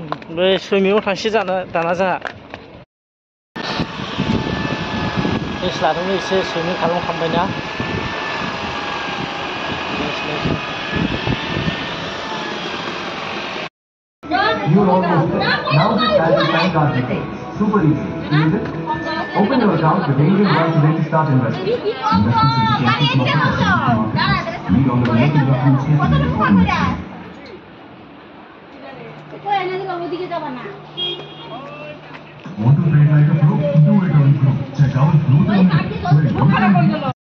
बे सुइमिंआव थांसै दाना जोंहा रेस्ट लादोंमोन एसे swimming खालामखांबायना Super easy. Use it. Open your account with Indian Bank today to start investing. Investments in the market. Read all the related documents carefully before investing. Want to trade like a pro? Do it on Pro. Check out Pro.